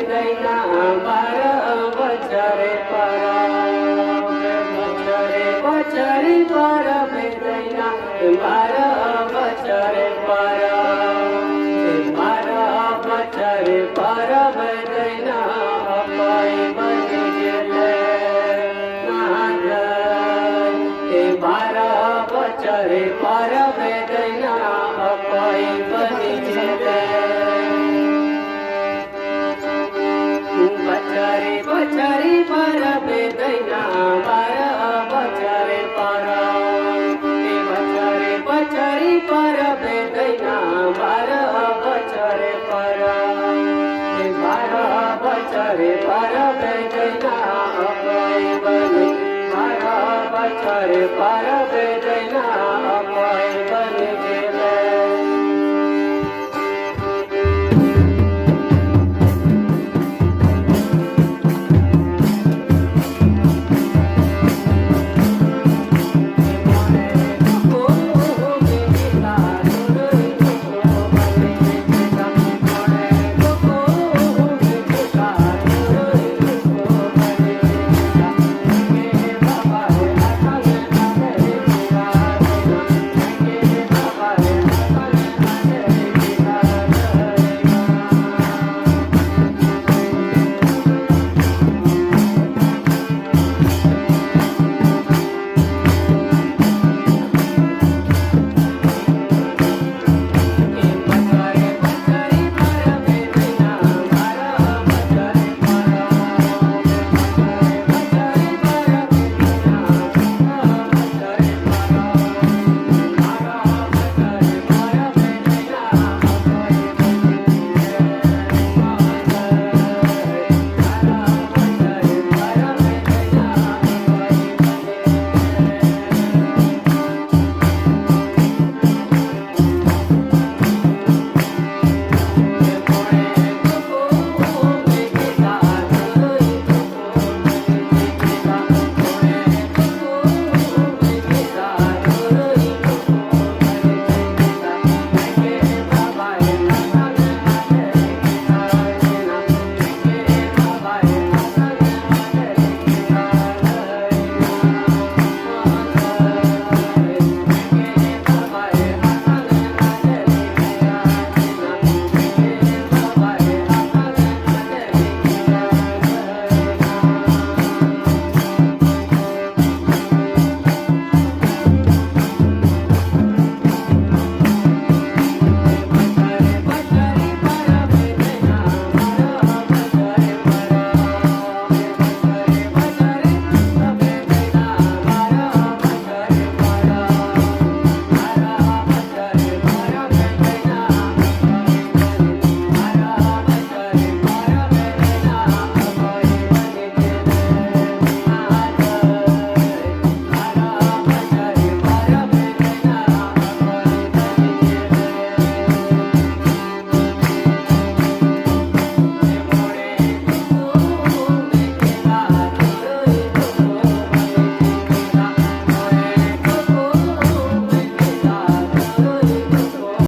दैना बार बचरे पर बचरे पर दैना बार बचरे पर बार बचरे पर दैना अपाई बनी गेले बार बचरे पर दैना अपाई बनी गेले बचरे बचरे पर दैना बार बचरे पर बचरे बचरे पर दैना बार बचरे पर बार बचरे पर दैना अपाई बनी बार बचरे पर